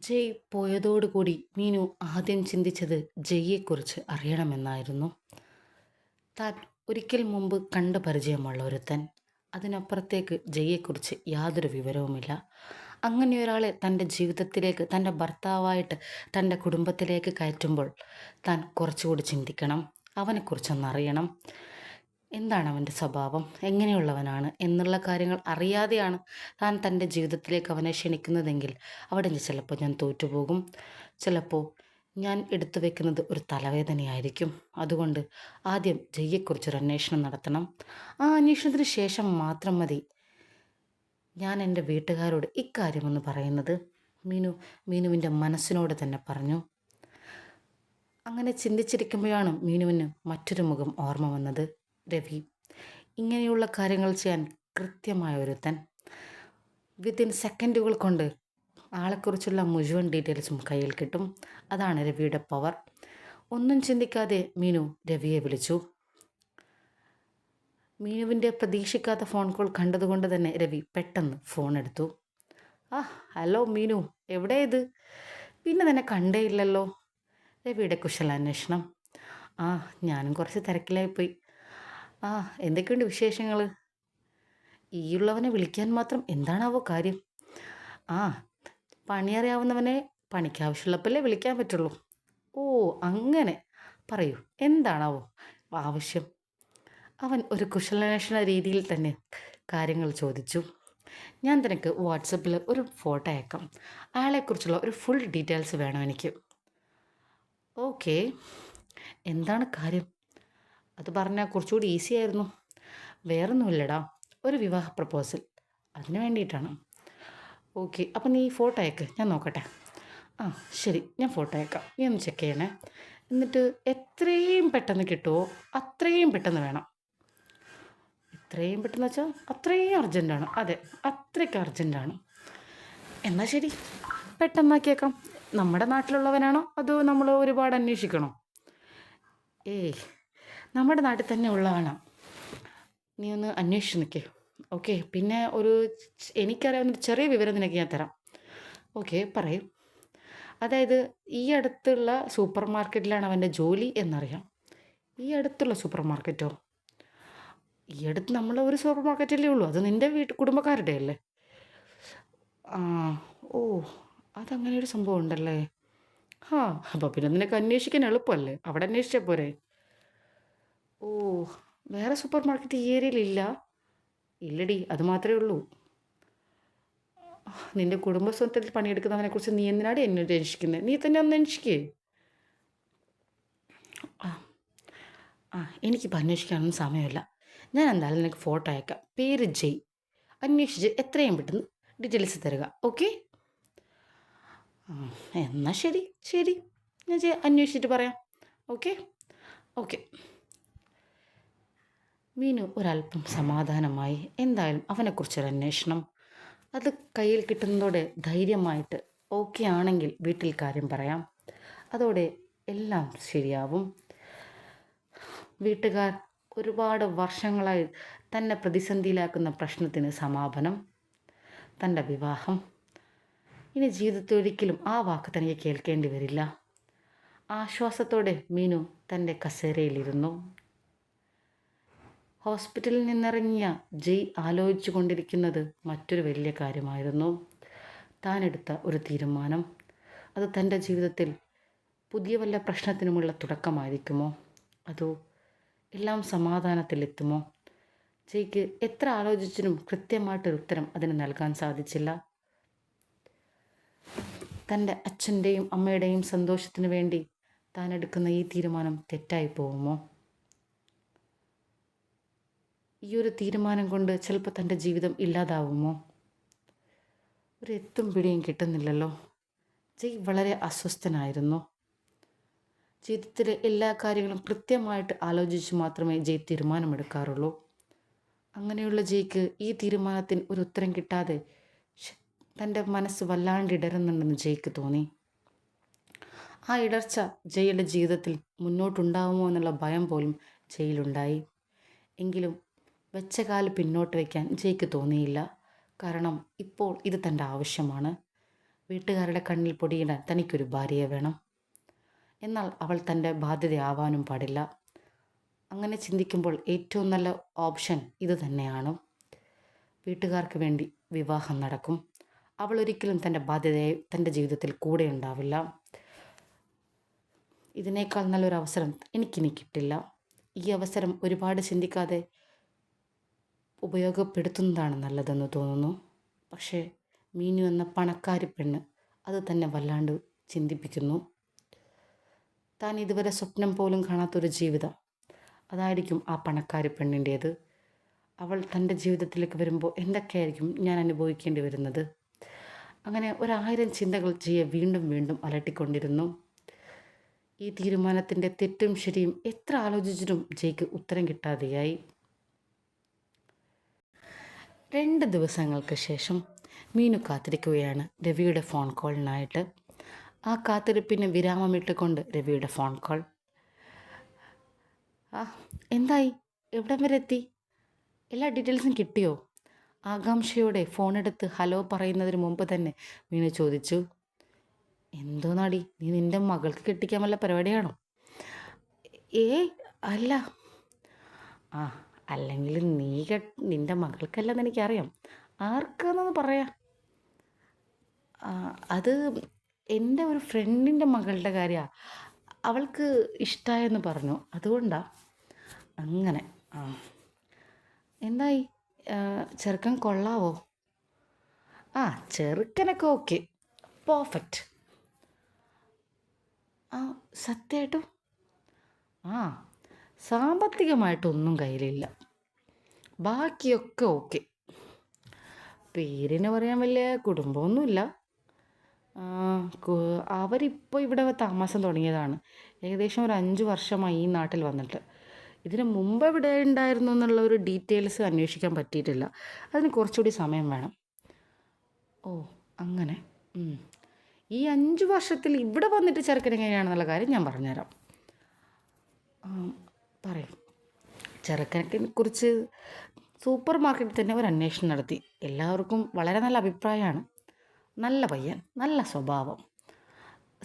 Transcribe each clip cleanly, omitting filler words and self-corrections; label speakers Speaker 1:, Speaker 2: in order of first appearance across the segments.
Speaker 1: ജയ് പോയതോടുകൂടി മീനു ആദ്യം ചിന്തിച്ചത് ജയ്യെക്കുറിച്ച് അറിയണമെന്നായിരുന്നു. താൻ ഒരിക്കൽ മുമ്പ് കണ്ട പരിചയമുള്ള ഒരുത്തൻ. അതിനപ്പുറത്തേക്ക് ജയ്യെക്കുറിച്ച് യാതൊരു വിവരവുമില്ല. അങ്ങനെയൊരാളെ തൻ്റെ ജീവിതത്തിലേക്ക്, തൻ്റെ ഭർത്താവായിട്ട്, തൻ്റെ കുടുംബത്തിലേക്ക് കയറ്റുമ്പോൾ താൻ കുറച്ചുകൂടി ചിന്തിക്കണം. അവനെക്കുറിച്ചൊന്നറിയണം. എന്താണ് അവൻ്റെ സ്വഭാവം, എങ്ങനെയുള്ളവനാണ് എന്നുള്ള കാര്യങ്ങൾ അറിയാതെയാണ് താൻ തൻ്റെ ജീവിതത്തിലേക്ക് അവനെ ക്ഷണിക്കുന്നതെങ്കിൽ അവിടെ ചിലപ്പോൾ ഞാൻ തോറ്റുപോകും. ചിലപ്പോൾ ഞാൻ എടുത്തു വെക്കുന്നത് ഒരു തലവേദനയായിരിക്കും. അതുകൊണ്ട് ആദ്യം ജയ്യെക്കുറിച്ചൊരു അന്വേഷണം നടത്തണം. ആ അന്വേഷണത്തിന് ശേഷം മാത്രം മതി ഞാൻ എൻ്റെ വീട്ടുകാരോട് ഇക്കാര്യമൊന്ന് പറയുന്നത്. മീനുവിൻ്റെ മനസ്സിനോട് തന്നെ പറഞ്ഞു. അങ്ങനെ ചിന്തിച്ചിരിക്കുമ്പോഴാണ് മീനുവിന് മറ്റൊരു മുഖം ഓർമ്മ വന്നത്. രവി. ഇങ്ങനെയുള്ള കാര്യങ്ങൾ ചെയ്യാൻ കൃത്യമായ ഒരുത്തൻ. വിത്തിൻ സെക്കൻഡുകൾ കൊണ്ട് ആളെക്കുറിച്ചുള്ള മുഴുവൻ ഡീറ്റെയിൽസും കയ്യിൽ കിട്ടും. അതാണ് രവിയുടെ പവർ. ഒന്നും ചിന്തിക്കാതെ മീനു രവിയെ വിളിച്ചു. മീനുവിൻ്റെ പ്രതീക്ഷിക്കാത്ത ഫോൺ കോൾ കണ്ടതുകൊണ്ട് തന്നെ രവി പെട്ടെന്ന് ഫോൺ എടുത്തു. ഹലോ മീനു, എവിടെ ഇത്? പിന്നെ തന്നെ കണ്ടേയില്ലല്ലോ. രവിയുടെ കുശലാന്വേഷണം. ഞാനും കുറച്ച് തിരക്കിലായിപ്പോയി. എന്തൊക്കെയുണ്ട് വിശേഷങ്ങൾ? ഈയുള്ളവനെ വിളിക്കാൻ മാത്രം എന്താണാവോ കാര്യം? പണിയറിയാവുന്നവനെ പണിക്കാവശ്യമുള്ളപ്പോഴല്ലേ വിളിക്കാൻ പറ്റുള്ളൂ. അങ്ങനെ പറയൂ, എന്താണാവോ ആവശ്യം? അവൻ ഒരു കുശലാന്വേഷണ രീതിയിൽ തന്നെ കാര്യങ്ങൾ ചോദിച്ചു. ഞാൻ നിനക്ക് വാട്സപ്പിൽ ഒരു ഫോട്ടോ അയക്കാം. അയാളെക്കുറിച്ചുള്ള ഒരു ഫുൾ ഡീറ്റെയിൽസ് വേണം എനിക്ക്. ഓക്കെ, എന്താണ് കാര്യം? അത് പറഞ്ഞാൽ കുറച്ചുകൂടി ഈസി ആയിരുന്നു. വേറൊന്നുമില്ലടാ, ഒരു വിവാഹ പ്രപ്പോസൽ, അതിന് വേണ്ടിയിട്ടാണ്. ഓക്കെ, അപ്പം നീ ഫോട്ടോ അയക്ക്, ഞാൻ നോക്കട്ടെ. ശരി, ഞാൻ ഫോട്ടോ അയക്കാം, നീ ഒന്ന് ചെക്ക് ചെയ്യണേ. എന്നിട്ട് എത്രയും പെട്ടെന്ന് കിട്ടുമോ അത്രയും പെട്ടെന്ന് വേണം. എത്രയും പെട്ടെന്ന് വെച്ചാൽ അത്രയും അർജൻറ്റാണ്. അതെ, അത്രയ്ക്ക് അർജൻറ്റാണ്. എന്നാൽ ശരി, പെട്ടെന്നാക്കിയേക്കാം. നമ്മുടെ നാട്ടിലുള്ളവനാണോ അതോ നമ്മൾ ഒരുപാട് അന്വേഷിക്കണോ? നമ്മുടെ നാട്ടിൽ തന്നെ ഉള്ളതാണ്. നീ ഒന്ന് അന്വേഷിച്ച് നിൽക്കേ. ഓക്കെ, പിന്നെ എനിക്കറിയാവുന്നൊരു ചെറിയ വിവരം നിനക്ക് ഞാൻ തരാം. ഓക്കെ, പറയൂ. അതായത് ഈ അടുത്തുള്ള സൂപ്പർ മാർക്കറ്റിലാണ് അവൻ്റെ ജോലി എന്നറിയാം. ഈ അടുത്തുള്ള സൂപ്പർ മാർക്കറ്റോ? ഈ അടുത്ത് നമ്മൾ ഒരു സൂപ്പർ മാർക്കറ്റല്ലേ ഉള്ളൂ, അത് നിൻ്റെ കുടുംബക്കാരുടെ അല്ലേ? അതങ്ങനെ ഒരു സംഭവം ഉണ്ടല്ലേ. അപ്പോൾ പിന്നെ നിനക്ക് അന്വേഷിക്കാൻ എളുപ്പമല്ലേ, അവിടെ അന്വേഷിച്ചാൽ പോരെ? വേറെ സൂപ്പർ മാർക്കറ്റ് ഈ ഏരിയയിലില്ല? ഇല്ലടി, അത് മാത്രമേ ഉള്ളൂ. നിൻ്റെ കുടുംബസ്വത്തിൽ പണിയെടുക്കുന്നവനെക്കുറിച്ച് നീ എന്തിനാണ് എന്നെ അന്വേഷിക്കുന്നത്? നീ തന്നെ ഒന്ന് അന്വേഷിക്കേ. എനിക്കിപ്പോൾ അന്വേഷിക്കാനൊന്നും സമയമില്ല. ഞാൻ എന്തായാലും നിനക്ക് ഫോട്ടോ അയക്കാം. പേര് ജയ്. അന്വേഷിച്ച് എത്രയും പെട്ടെന്ന് ഡീറ്റെയിൽസ് തരിക. ഓക്കെ? എന്നാൽ ശരി ശരി, ഞാൻ അന്വേഷിച്ചിട്ട് പറയാം. Okay okay. മീനു ഒരല്പം സമാധാനമായി. എന്തായാലും അവനെക്കുറിച്ചൊരു അന്വേഷണം, അത് കയ്യിൽ കിട്ടുന്നതോടെ ധൈര്യമായിട്ട് ഓക്കെ ആണെങ്കിൽ വീട്ടിൽ കാര്യം പറയാം. അതോടെ എല്ലാം ശരിയാവും. വീട്ടുകാർ ഒരുപാട് വർഷങ്ങളായി തന്നെ പ്രതിസന്ധിയിലാക്കുന്ന പ്രശ്നത്തിന് സമാപനം, തൻ്റെ വിവാഹം. ഇനി ജീവിതത്തിൽ ഒരിക്കലും ആ വാക്ക് തനിക്ക് കേൾക്കേണ്ടി വരില്ല. ആശ്വാസത്തോടെ മീനു തൻ്റെ കസേരയിലിരുന്നു. ഹോസ്പിറ്റലിൽ നിന്നിറങ്ങിയ ജയ് ആലോചിച്ചു കൊണ്ടിരിക്കുന്നത് മറ്റൊരു വലിയ കാര്യമായിരുന്നു. താനെടുത്ത ഒരു തീരുമാനം, അത് തൻ്റെ ജീവിതത്തിൽ പുതിയ വല്ല പ്രശ്നത്തിനുമുള്ള തുടക്കമായിരിക്കുമോ, അതോ എല്ലാം സമാധാനത്തിലെത്തുമോ? ജയ്ക്ക് എത്ര ആലോചിച്ചിട്ടും കൃത്യമായിട്ടൊരു ഉത്തരം അതിന് നൽകാൻ സാധിച്ചില്ല. തൻ്റെ അച്ഛൻ്റെയും അമ്മയുടെയും സന്തോഷത്തിന് വേണ്ടി താൻ എടുക്കുന്ന ഈ തീരുമാനം തെറ്റായി പോകുമോ? ഈ ഒരു തീരുമാനം കൊണ്ട് ചിലപ്പോൾ തൻ്റെ ജീവിതം ഇല്ലാതാവുമോ? ഒരു എത്തും പിടിയും കിട്ടുന്നില്ലല്ലോ. ജയ് വളരെ അസ്വസ്ഥനായിരുന്നു. ജീവിതത്തിലെ എല്ലാ കാര്യങ്ങളും കൃത്യമായിട്ട് ആലോചിച്ച് മാത്രമേ ജയ് തീരുമാനമെടുക്കാറുള്ളൂ. അങ്ങനെയുള്ള ജയ്ക്ക് ഈ തീരുമാനത്തിന് ഒരു ഉത്തരം കിട്ടാതെ തൻ്റെ മനസ്സ് വല്ലാണ്ട് ഇടറുന്നുണ്ടെന്ന് ജയ്ക്ക് തോന്നി. ആ ഇടർച്ച ജയുടെ ജീവിതത്തിൽ മുന്നോട്ടുണ്ടാവുമോ എന്നുള്ള ഭയം പോലും ജയിലുണ്ടായി. എങ്കിലും വെച്ച കാല് പിന്നോട്ട് വയ്ക്കാൻ ജയ്ക്ക് തോന്നിയില്ല. കാരണം ഇപ്പോൾ ഇത് തൻ്റെ ആവശ്യമാണ്. വീട്ടുകാരുടെ കണ്ണിൽ പൊടിയിടാൻ തനിക്കൊരു ഭാര്യയെ വേണം. എന്നാൽ അവൾ തൻ്റെ ബാധ്യതയാവാനും പാടില്ല. അങ്ങനെ ചിന്തിക്കുമ്പോൾ ഏറ്റവും നല്ല ഓപ്ഷൻ ഇത് തന്നെയാണ്. വീട്ടുകാർക്ക് വേണ്ടി വിവാഹം നടക്കും. അവൾ ഒരിക്കലും തൻ്റെ ബാധ്യതയെ തൻ്റെ ജീവിതത്തിൽ കൂടെ ഉണ്ടാവില്ല. ഇതിനേക്കാൾ നല്ലൊരു അവസരം എനിക്കിനി കിട്ടില്ല. ഈ അവസരം ഒരുപാട് ചിന്തിക്കാതെ ഉപയോഗപ്പെടുത്തുന്നതാണ് നല്ലതെന്ന് തോന്നുന്നു. പക്ഷേ മീനു എന്ന പണക്കാരി പെണ്ണ് അത് തന്നെ വല്ലാണ്ട് ചിന്തിപ്പിക്കുന്നു. താൻ ഇതുവരെ സ്വപ്നം പോലും കാണാത്തൊരു ജീവിതം അതായിരിക്കും ആ പണക്കാരി പെണ്ണിൻ്റേത്. അവൾ തൻ്റെ ജീവിതത്തിലേക്ക് വരുമ്പോൾ എന്തൊക്കെയായിരിക്കും ഞാൻ അനുഭവിക്കേണ്ടി വരുന്നത്? അങ്ങനെ 1000 ചിന്തകൾ ജയെ വീണ്ടും വീണ്ടും അലട്ടിക്കൊണ്ടിരുന്നു. ഈ തീരുമാനത്തിൻ്റെ തെറ്റും ശരിയും എത്ര ആലോചിച്ചിട്ടും ജയ്ക്ക് ഉത്തരം കിട്ടാതെയായി. 2 ദിവസങ്ങൾക്ക് ശേഷം മീനു കാത്തിരിക്കുകയാണ് രവിയുടെ ഫോൺ കോളിനായിട്ട്. ആ കാത്തിരിപ്പിന് വിരാമമിട്ടുകൊണ്ട് രവിയുടെ ഫോൺ കോൾ. എന്തായി? എവിടം വരെ എത്തി? എല്ലാ ഡീറ്റെയിൽസും കിട്ടിയോ? ആകാംക്ഷയോടെ ഫോണെടുത്ത് ഹലോ പറയുന്നതിന് മുമ്പ് തന്നെ മീനു ചോദിച്ചു. എന്തോ നാടി, നീ നിൻ്റെ മകൾക്ക് കെട്ടിക്കാൻ വല്ല പരിപാടിയാണോ? അല്ല. അല്ലെങ്കിൽ നിൻ്റെ മകൾക്കല്ലെന്ന് എനിക്കറിയാം. ആർക്കാണെന്ന് പറയാ? അത് എൻ്റെ ഒരു ഫ്രണ്ടിൻ്റെ മകളുടെ കാര്യമാണ്. അവൾക്ക് ഇഷ്ടമായെന്ന് പറഞ്ഞു, അതുകൊണ്ടാണ്. അങ്ങനെ. എന്തായി? ചെറുക്കൻ കൊള്ളാവോ? ചെറുക്കനൊക്കെ ഓക്കെ, പെർഫെക്റ്റ്. സത്യമായിട്ടും? സാമ്പത്തികമായിട്ടൊന്നും കയ്യിലില്ല, ബാക്കിയൊക്കെ ഓക്കെ. പേരിന് പറയാൻ വലിയ കുടുംബമൊന്നുമില്ല. അവരിപ്പോൾ ഇവിടെ താമസം തുടങ്ങിയതാണ്. ഏകദേശം ഒരു 5 വർഷമായി ഈ നാട്ടിൽ വന്നിട്ട്. ഇതിന് മുമ്പ് എവിടെ ഉണ്ടായിരുന്നു എന്നുള്ള ഒരു ഡീറ്റെയിൽസ് അന്വേഷിക്കാൻ പറ്റിയിട്ടില്ല. അതിന് കുറച്ചുകൂടി സമയം വേണം. അങ്ങനെ. ഈ 5 വർഷത്തിൽ ഇവിടെ വന്നിട്ട് ചെറുക്കൻ എങ്ങനെയാണെന്നുള്ള കാര്യം ഞാൻ പറഞ്ഞുതരാം. പറയും. ചെറുക്കനെ കുറിച്ച് സൂപ്പർ മാർക്കറ്റിൽ തന്നെ ഒരു അന്വേഷണം നടത്തി. എല്ലാവർക്കും വളരെ നല്ല അഭിപ്രായമാണ്. നല്ല പയ്യൻ, നല്ല സ്വഭാവം,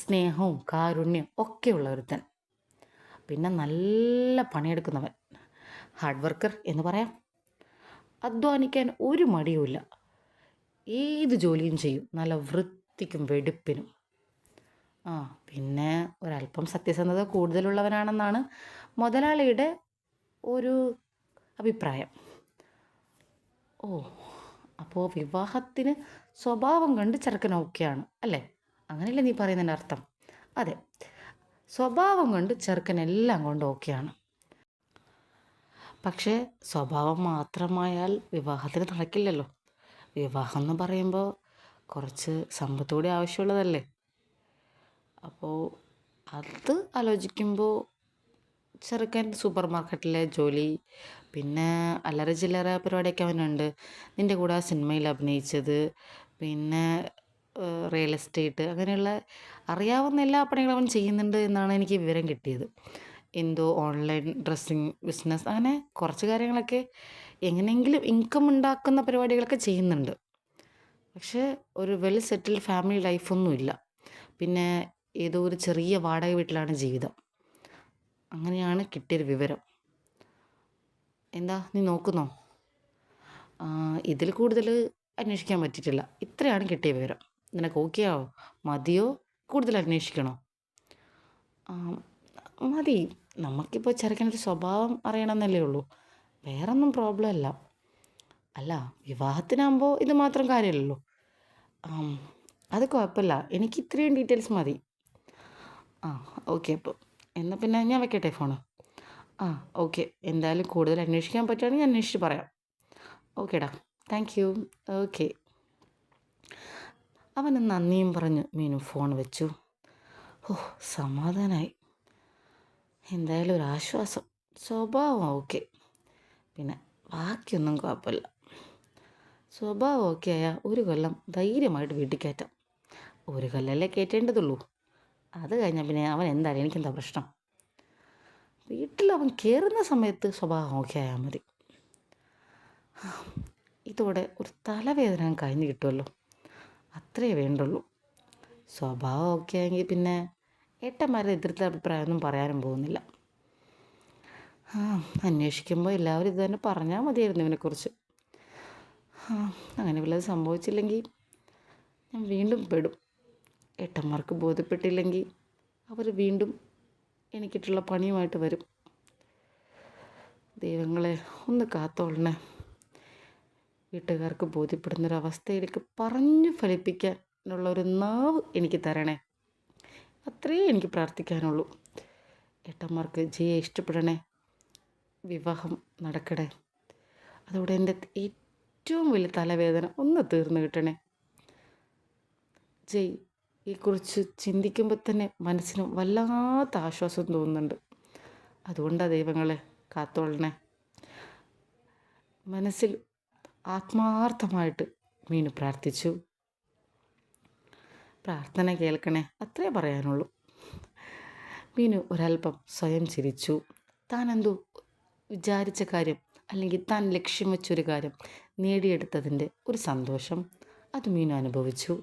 Speaker 1: സ്നേഹവും കാരുണ്യം ഒക്കെയുള്ള ഒരുത്തൻ. പിന്നെ നല്ല പണിയെടുക്കുന്നവൻ, ഹാർഡ് വർക്കർ എന്ന് പറയാം. അധ്വാനിക്കാൻ ഒരു മടിയുമില്ല, ഏത് ജോലിയും ചെയ്യും, നല്ല വൃത്തിക്കും വെടുപ്പിനും. പിന്നെ ഒരല്പം സത്യസന്ധത കൂടുതലുള്ളവനാണെന്നാണ് മുതലാളിയുടെ ഒരു അഭിപ്രായം. അപ്പോൾ വിവാഹത്തിന് സ്വഭാവം കണ്ട് ചെറുക്കൻ ഓക്കെയാണ് അല്ലേ? അങ്ങനെയല്ലേ നീ പറയുന്നതിൻ്റെ അർത്ഥം? അതെ, സ്വഭാവം കൊണ്ട് ചെറുക്കൻ എല്ലാം കൊണ്ട് ഓക്കെയാണ്. പക്ഷേ സ്വഭാവം മാത്രമായാൽ വിവാഹത്തിന് നടക്കില്ലല്ലോ. വിവാഹം എന്ന് പറയുമ്പോൾ കുറച്ച് സമ്പത്തുകൂടി ആവശ്യമുള്ളതല്ലേ. അപ്പോൾ അത് ആലോചിക്കുമ്പോൾ ചെറുക്കൻ സൂപ്പർ മാർക്കറ്റിലെ ജോലി, പിന്നെ അല്ലറ ചില്ലറ പരിപാടിയൊക്കെ അവനുണ്ട്. നിൻ്റെ കൂടെ സിനിമയിൽ അഭിനയിച്ചത്, പിന്നെ റിയൽ എസ്റ്റേറ്റ്, അങ്ങനെയുള്ള അറിയാവുന്ന എല്ലാ പണികളും അവൻ ചെയ്യുന്നുണ്ട് എന്നാണ് എനിക്ക് വിവരം കിട്ടിയത്. എന്തോ ഓൺലൈൻ ഡ്രസ്സിങ് ബിസിനസ്, അങ്ങനെ കുറച്ച് കാര്യങ്ങളൊക്കെ എങ്ങനെയെങ്കിലും ഇൻകം ഉണ്ടാക്കുന്ന പരിപാടികളൊക്കെ ചെയ്യുന്നുണ്ട്. പക്ഷേ ഒരു വെൽ സെറ്റിൽഡ് ഫാമിലി ലൈഫൊന്നുമില്ല. പിന്നെ ഏതോ ഒരു ചെറിയ വാടക വീട്ടിലാണ് ജീവിതം. അങ്ങനെയാണ് കിട്ടിയൊരു വിവരം. എന്താ നീ നോക്കുന്നോ? ഇതിൽ കൂടുതൽ അന്വേഷിക്കാൻ പറ്റിയിട്ടില്ല. ഇത്രയാണ് കിട്ടിയ വിവരം. നിനക്ക് ഓക്കെയാവോ? മതിയോ? കൂടുതൽ അന്വേഷിക്കണോ? മതി. നമുക്കിപ്പോൾ ചെറുക്കനൊരു സ്വഭാവം അറിയണമെന്നല്ലേ ഉള്ളൂ, വേറൊന്നും പ്രോബ്ലം അല്ല. അല്ല, വിവാഹത്തിനാകുമ്പോൾ ഇത് മാത്രം കാര്യമല്ലല്ലോ. അത് കുഴപ്പമില്ല, എനിക്ക് ഇത്രയും ഡീറ്റെയിൽസ് മതി. ഓക്കെ. അപ്പോൾ എന്നാൽ പിന്നെ ഞാൻ വെക്കട്ടെ ഫോണ്? ഓക്കെ. എന്തായാലും കൂടുതൽ അന്വേഷിക്കാൻ പറ്റുകയാണെങ്കിൽ ഞാൻ അന്വേഷിച്ച് പറയാം. ഓക്കേടാ, താങ്ക് യു. ഓക്കെ. അവന് നന്ദിയും പറഞ്ഞ് മീനു ഫോൺ വെച്ചു. സമാധാനമായി. എന്തായാലും ഒരാശ്വാസം. സ്വഭാവം ഓക്കെ, പിന്നെ ബാക്കിയൊന്നും കുഴപ്പമില്ല. സ്വഭാവം ഓക്കെ ആയാൽ 1 കൊല്ലം ധൈര്യമായിട്ട് വീട്ടിൽ കയറ്റാം. 1 കൊല്ലമല്ലേ കയറ്റേണ്ടതുള്ളൂ. അത് കഴിഞ്ഞാൽ പിന്നെ അവൻ എന്തായാലും എനിക്കെന്താ പ്രശ്നം? വീട്ടിൽ അവൻ കയറുന്ന സമയത്ത് സ്വഭാവം ഓക്കെ ആയാൽ മതി. ഇതോടെ ഒരു തലവേദന കഴിഞ്ഞ് കിട്ടുമല്ലോ, അത്രയേ വേണ്ടുള്ളൂ. സ്വഭാവം ഒക്കെ ആയെങ്കിൽ പിന്നെ ഏട്ടന്മാരുടെ എതിർത്ത അഭിപ്രായമൊന്നും പറയാനും പോകുന്നില്ല. ആ, അന്വേഷിക്കുമ്പോൾ എല്ലാവരും ഇത് തന്നെ പറഞ്ഞാൽ മതിയായിരുന്നു ഇവനെക്കുറിച്ച്. അങ്ങനെ വല്ലതും സംഭവിച്ചില്ലെങ്കിൽ ഞാൻ വീണ്ടും പെടും. ഏട്ടന്മാർക്ക് ബോധ്യപ്പെട്ടില്ലെങ്കിൽ അവർ വീണ്ടും എനിക്കിട്ടുള്ള പണിയുമായിട്ട് വരും. ദൈവങ്ങളെ ഒന്ന് കാത്തോളണേ. വീട്ടുകാർക്ക് ബോധ്യപ്പെടുന്നൊരവസ്ഥയിലേക്ക് പറഞ്ഞു ഫലിപ്പിക്കാനുള്ള ഒരു നാവ് എനിക്ക് തരണേ. അത്രയേ എനിക്ക് പ്രാർത്ഥിക്കാനുള്ളൂ. ഏട്ടന്മാർക്ക് ജയെ ഇഷ്ടപ്പെടണേ, വിവാഹം നടക്കണേ. അതോടെ എൻ്റെ ഏറ്റവും വലിയ തലവേദന ഒന്ന് തീർന്നു കിട്ടണേ. ജയ് യെക്കുറിച്ച് ചിന്തിക്കുമ്പോൾ തന്നെ മനസ്സിന് വല്ലാത്ത ആശ്വാസം തോന്നുന്നുണ്ട്. അതുകൊണ്ടാണ് ദൈവങ്ങളെ കാത്തോളണേ. മനസ്സിൽ ആത്മാർത്ഥമായിട്ട് മീനു പ്രാർത്ഥിച്ചു. പ്രാർത്ഥന കേൾക്കണേ, അത്രേ പറയാനുള്ളൂ. മീനു ഒരല്പം സ്വയം ചിരിച്ചു. താൻ എന്തോ വിചാരിച്ച കാര്യം, അല്ലെങ്കിൽ താൻ ലക്ഷ്യം വെച്ചൊരു കാര്യം നേടിയെടുത്തതിൻ്റെ ഒരു സന്തോഷം അത് മീനു അനുഭവിച്ചു.